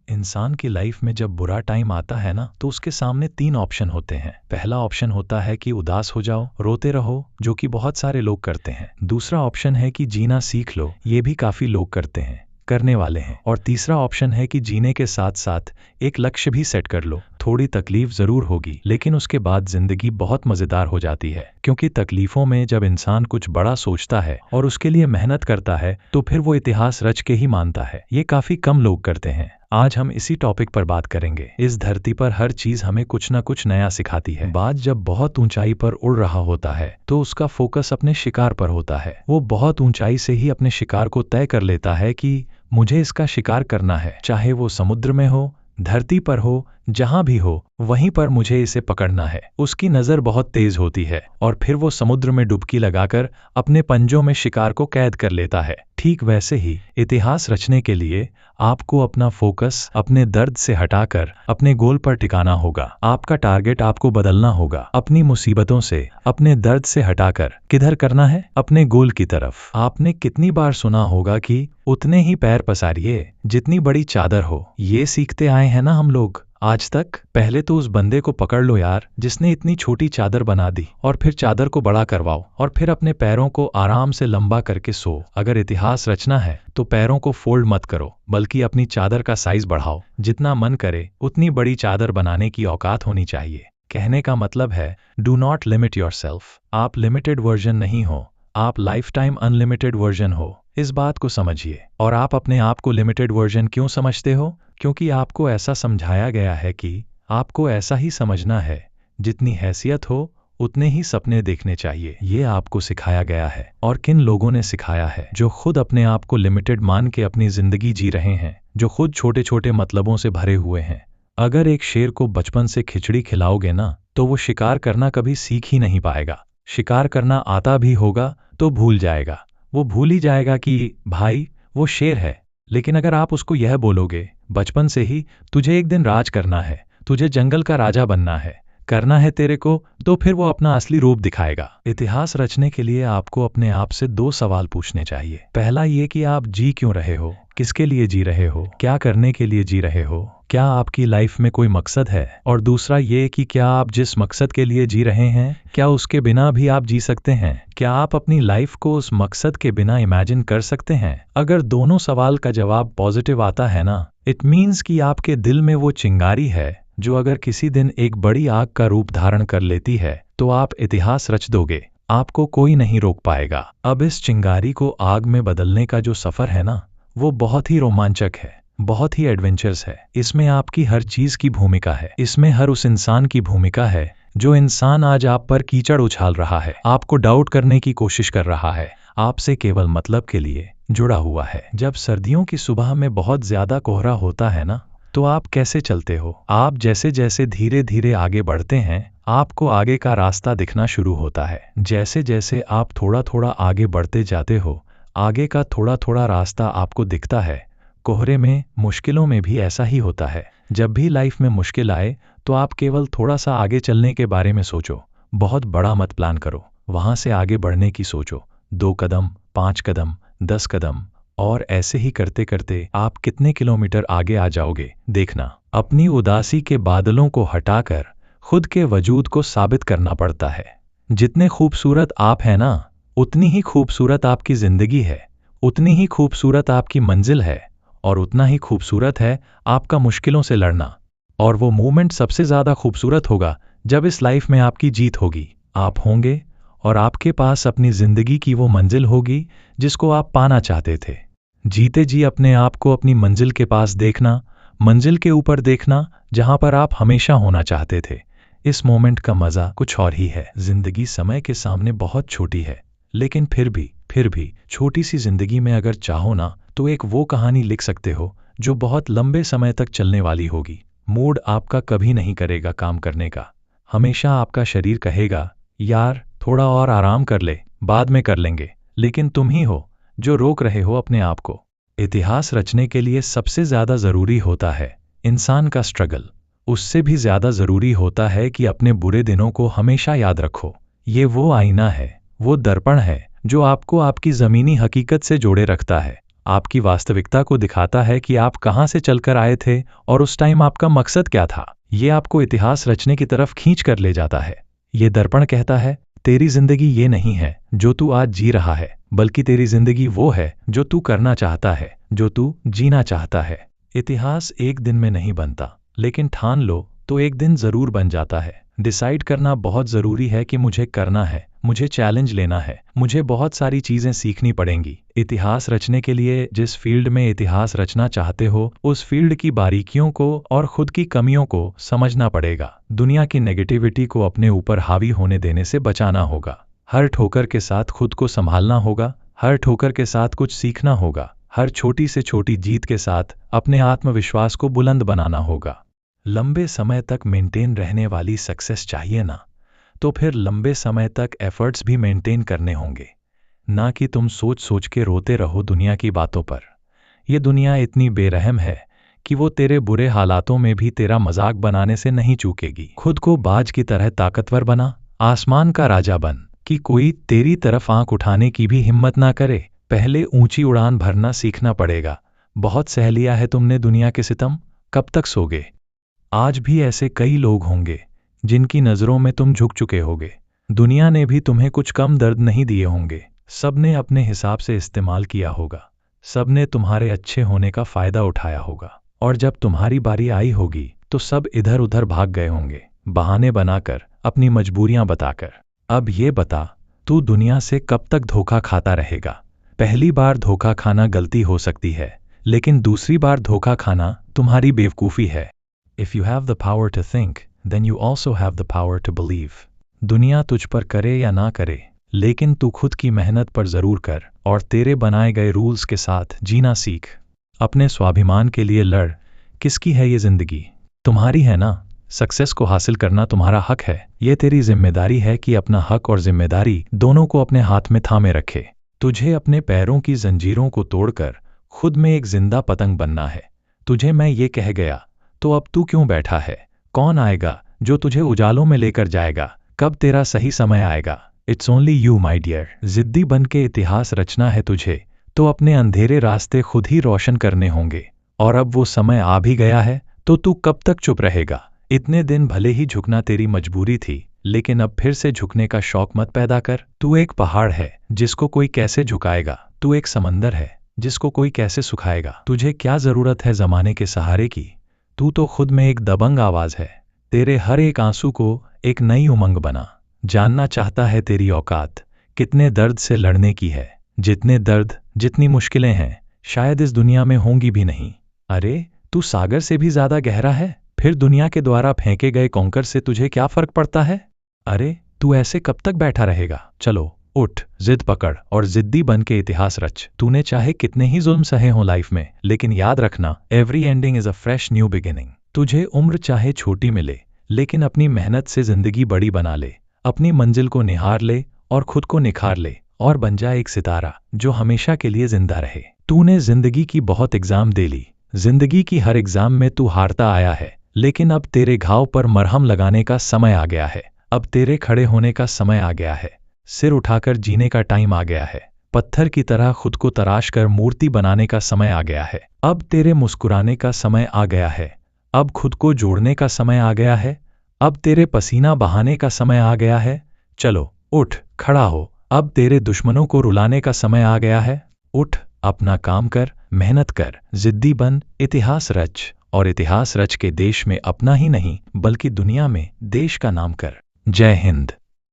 इंसान की लाइफ में जब बुरा टाइम आता है ना, तो उसके सामने 3 ऑप्शन होते हैं। पहला ऑप्शन होता है कि उदास हो जाओ, रोते रहो, जो कि बहुत सारे लोग करते हैं। दूसरा ऑप्शन है कि जीना सीख लो, ये भी काफी लोग करने वाले हैं। और तीसरा ऑप्शन है कि जीने के साथ साथ एक लक्ष्य भी सेट कर लो। थोड़ी तकलीफ जरूर होगी, लेकिन उसके बाद जिंदगी बहुत मजेदार हो जाती है, क्योंकि तकलीफों में जब इंसान कुछ बड़ा सोचता है और उसके लिए मेहनत करता है, तो फिर वो इतिहास रच के ही मानता है। ये काफी कम लोग करते हैं। आज हम इसी टॉपिक पर बात करेंगे। इस धरती पर हर चीज हमें कुछ ना कुछ नया सिखाती है। बाज जब बहुत ऊंचाई पर उड़ रहा होता है, तो उसका फोकस अपने शिकार पर होता है। वो बहुत ऊंचाई से ही अपने शिकार को तय कर लेता है कि मुझे इसका शिकार करना है, चाहे वो समुद्र में हो, धरती पर हो, जहां भी हो, वहीं पर मुझे इसे पकड़ना है। उसकी नजर बहुत तेज होती है और फिर वो समुद्र में डुबकी लगाकर अपने पंजों में शिकार को कैद कर लेता है। ठीक वैसे ही इतिहास रचने के लिए आपको अपना फोकस अपने दर्द से हटाकर अपने गोल पर टिकाना होगा। आपका टारगेट आपको बदलना होगा। अपनी मुसीबतों से, अपने दर्द से हटाकर किधर करना है? अपने गोल की तरफ। आपने कितनी बार सुना होगा कि उतने ही पैर पसारिए जितनी बड़ी चादर हो। ये सीखते आए हैं ना हम लोग आज तक। पहले तो उस बंदे को पकड़ लो यार, जिसने इतनी छोटी चादर बना दी, और फिर चादर को बड़ा करवाओ, और फिर अपने पैरों को आराम से लंबा करके सो। अगर इतिहास रचना है तो पैरों को फोल्ड मत करो, बल्कि अपनी चादर का साइज बढ़ाओ। जितना मन करे उतनी बड़ी चादर बनाने की औकात होनी चाहिए। कहने का मतलब है, डू नॉट लिमिट योरसेल्फ। आप लिमिटेड वर्जन नहीं हो, आप लाइफ टाइम अनलिमिटेड वर्जन हो। इस बात को समझिए। और आप अपने आप को लिमिटेड वर्जन क्यों समझते हो? क्योंकि आपको ऐसा समझाया गया है कि आपको ऐसा ही समझना है। जितनी हैसियत हो उतने ही सपने देखने चाहिए। ये आपको सिखाया गया है। और किन लोगों ने सिखाया है? जो खुद अपने आप को लिमिटेड मान के अपनी जिंदगी जी रहे हैं, जो खुद छोटे छोटे मतलबों से भरे हुए हैं। अगर एक शेर को बचपन से खिचड़ी खिलाओगे ना, तो वो शिकार करना कभी सीख ही नहीं पाएगा। शिकार करना आता भी होगा तो भूल जाएगा। वो भूल ही जाएगा कि भाई वो शेर है। लेकिन अगर आप उसको यह बोलोगे बचपन से ही, तुझे एक दिन राज करना है, तुझे जंगल का राजा बनना है, करना है तेरे को, तो फिर वो अपना असली रूप दिखाएगा। इतिहास रचने के लिए आपको अपने आप से 2 सवाल पूछने चाहिए। पहला ये कि आप जी क्यों रहे हो, किसके लिए जी रहे हो, क्या करने के लिए जी रहे हो, क्या आपकी लाइफ में कोई मकसद है? और दूसरा ये कि क्या आप जिस मकसद के लिए जी रहे हैं, क्या उसके बिना भी आप जी सकते हैं? क्या आप अपनी लाइफ को उस मकसद के बिना इमेजिन कर सकते हैं? अगर दोनों सवाल का जवाब पॉजिटिव आता है ना, इट मीन्स कि आपके दिल में वो चिंगारी है, जो अगर किसी दिन एक बड़ी आग का रूप धारण कर लेती है, तो आप इतिहास रच दोगे। आपको कोई नहीं रोक पाएगा। अब इस चिंगारी को आग में बदलने का जो सफर है ना, वो बहुत ही रोमांचक है, बहुत ही एडवेंचरस है। इसमें आपकी हर चीज की भूमिका है। इसमें हर उस इंसान की भूमिका है जो इंसान आज आप पर कीचड़ उछाल रहा है, आपको डाउट करने की कोशिश कर रहा है, आपसे केवल मतलब के लिए जुड़ा हुआ है। जब सर्दियों की सुबह में बहुत ज्यादा कोहरा होता है ना, तो आप कैसे चलते हो? आप जैसे जैसे धीरे धीरे आगे बढ़ते हैं, आपको आगे का रास्ता दिखना शुरू होता है। जैसे जैसे आप थोड़ा थोड़ा आगे बढ़ते जाते हो, आगे का थोड़ा थोड़ा रास्ता आपको दिखता है। कोहरे में, मुश्किलों में भी ऐसा ही होता है। जब भी लाइफ में मुश्किल आए, तो आप केवल थोड़ा सा आगे चलने के बारे में सोचो। बहुत बड़ा मत प्लान करो, वहां से आगे बढ़ने की सोचो। 2 कदम, 5 कदम, 10 कदम, और ऐसे ही करते करते आप कितने किलोमीटर आगे आ जाओगे देखना। अपनी उदासी के बादलों को हटाकर खुद के वजूद को साबित करना पड़ता है। जितने खूबसूरत आप हैं ना, उतनी ही खूबसूरत आपकी जिंदगी है, उतनी ही खूबसूरत आपकी मंजिल है, और उतना ही खूबसूरत है आपका मुश्किलों से लड़ना। और वो मोमेंट सबसे ज्यादा खूबसूरत होगा जब इस लाइफ में आपकी जीत होगी। आप होंगे और आपके पास अपनी जिंदगी की वो मंजिल होगी जिसको आप पाना चाहते थे। जीते जी अपने आप को अपनी मंजिल के पास देखना, मंजिल के ऊपर देखना, जहां पर आप हमेशा होना चाहते थे। इस मोमेंट का मजा कुछ और ही है। जिंदगी समय के सामने बहुत छोटी है, लेकिन फिर भी छोटी सी जिंदगी में अगर चाहो ना, तो एक वो कहानी लिख सकते हो जो बहुत लंबे समय तक चलने वाली होगी। मूड आपका कभी नहीं करेगा काम करने का। हमेशा आपका शरीर कहेगा, यार थोड़ा और आराम कर ले, बाद में कर लेंगे। लेकिन तुम ही हो जो रोक रहे हो अपने आप को। इतिहास रचने के लिए सबसे ज्यादा जरूरी होता है इंसान का स्ट्रगल। उससे भी ज्यादा जरूरी होता है कि अपने बुरे दिनों को हमेशा याद रखो। ये वो आईना है, वो दर्पण है जो आपको आपकी जमीनी हकीकत से जोड़े रखता है। आपकी वास्तविकता को दिखाता है कि आप कहाँ से चलकर आए थे और उस टाइम आपका मकसद क्या था। ये आपको इतिहास रचने की तरफ खींच कर ले जाता है। ये दर्पण कहता है, तेरी जिंदगी ये नहीं है जो तू आज जी रहा है, बल्कि तेरी जिंदगी वो है जो तू करना चाहता है, जो तू जीना चाहता है। इतिहास एक दिन में नहीं बनता, लेकिन ठान लो तो एक दिन जरूर बन जाता है। डिसाइड करना बहुत ज़रूरी है कि मुझे करना है, मुझे चैलेंज लेना है, मुझे बहुत सारी चीज़ें सीखनी पड़ेंगी। इतिहास रचने के लिए जिस फील्ड में इतिहास रचना चाहते हो, उस फील्ड की बारीकियों को और खुद की कमियों को समझना पड़ेगा। दुनिया की नेगेटिविटी को अपने ऊपर हावी होने देने से बचाना होगा। हर ठोकर के साथ खुद को संभालना होगा, हर ठोकर के साथ कुछ सीखना होगा, हर छोटी से छोटी जीत के साथ अपने आत्मविश्वास को बुलंद बनाना होगा। लंबे समय तक मेंटेन रहने वाली सक्सेस चाहिए ना, तो फिर लंबे समय तक एफर्ट्स भी मेंटेन करने होंगे, ना कि तुम सोच सोच के रोते रहो दुनिया की बातों पर। ये दुनिया इतनी बेरहम है कि वो तेरे बुरे हालातों में भी तेरा मजाक बनाने से नहीं चूकेगी। खुद को बाज की तरह ताकतवर बना, आसमान का राजा बन कि कोई तेरी तरफ आंख उठाने की भी हिम्मत ना करे। पहले ऊंची उड़ान भरना सीखना पड़ेगा। बहुत सह लिया है तुमने दुनिया के सितम, कब तक सोगे? आज भी ऐसे कई लोग होंगे जिनकी नज़रों में तुम झुक चुके होगे। दुनिया ने भी तुम्हें कुछ कम दर्द नहीं दिए होंगे। सबने अपने हिसाब से इस्तेमाल किया होगा, सबने तुम्हारे अच्छे होने का फ़ायदा उठाया होगा, और जब तुम्हारी बारी आई होगी तो सब इधर उधर भाग गए होंगे, बहाने बनाकर, अपनी मजबूरियां बताकर। अब ये बता, तू दुनिया से कब तक धोखा खाता रहेगा? पहली बार धोखा खाना गलती हो सकती है, लेकिन दूसरी बार धोखा खाना तुम्हारी बेवकूफ़ी है। If you have the power to think, then you also have the power to believe. दुनिया तुझ पर करे या ना करे, लेकिन तू खुद की मेहनत पर जरूर कर और तेरे बनाए गए रूल्स के साथ जीना सीख। अपने स्वाभिमान के लिए लड़। किसकी है ये जिंदगी? तुम्हारी है ना। सक्सेस को हासिल करना तुम्हारा हक है। ये तेरी जिम्मेदारी है कि अपना हक और जिम्मेदारी दोनों को अपने हाथ में थामे रखे। तुझे अपने पैरों की जंजीरों को तोड़कर खुद में एक जिंदा पतंग बनना है। तुझे मैं ये कह गया तो अब तू क्यों बैठा है? कौन आएगा जो तुझे उजालों में लेकर जाएगा? कब तेरा सही समय आएगा? It's only you my dear. जिद्दी बन के इतिहास रचना है तुझे, तो अपने अंधेरे रास्ते खुद ही रोशन करने होंगे। और अब वो समय आ भी गया है, तो तू कब तक चुप रहेगा? इतने दिन भले ही झुकना तेरी मजबूरी थी, लेकिन अब फिर से झुकने का शौक मत पैदा कर। तू एक पहाड़ है जिसको कोई कैसे झुकाएगा। तू एक समंदर है जिसको कोई कैसे सुखाएगा। तुझे क्या जरूरत है जमाने के सहारे की? तू तो खुद में एक दबंग आवाज है। तेरे हर एक आंसू को एक नई उमंग बना। जानना चाहता है तेरी औकात कितने दर्द से लड़ने की है? जितने दर्द, जितनी मुश्किलें हैं, शायद इस दुनिया में होंगी भी नहीं। अरे, तू सागर से भी ज्यादा गहरा है। फिर दुनिया के द्वारा फेंके गए कंकर से तुझे क्या फर्क पड़ता है? अरे, तू ऐसे कब तक बैठा रहेगा? चलो उठ, जिद पकड़ और जिद्दी बन के इतिहास रच। तूने चाहे कितने ही जुल्म सहे हों लाइफ में, लेकिन याद रखना, every ending is a fresh new beginning. तुझे उम्र चाहे छोटी मिले, लेकिन अपनी मेहनत से जिंदगी बड़ी बना ले। अपनी मंजिल को निहार ले और खुद को निखार ले और बन जा एक सितारा जो हमेशा के लिए जिंदा रहे। तूने जिंदगी की बहुत एग्जाम दे ली। जिंदगी की हर एग्जाम में तू हारता आया है, लेकिन अब तेरे घाव पर मरहम लगाने का समय आ गया है। अब तेरे खड़े होने का समय आ गया है। सिर उठाकर जीने का टाइम आ गया है। पत्थर की तरह खुद को तराश कर मूर्ति बनाने का समय आ गया है। अब तेरे मुस्कुराने का समय आ गया है। अब खुद को जोड़ने का समय आ गया है। अब तेरे पसीना बहाने का समय आ गया है। चलो उठ, खड़ा हो। अब तेरे दुश्मनों को रुलाने का समय आ गया है। उठ, अपना काम कर, मेहनत कर, जिद्दी बन, इतिहास रच और इतिहास रच के देश में अपना ही नहीं बल्कि दुनिया में देश का नाम कर। जय हिंद।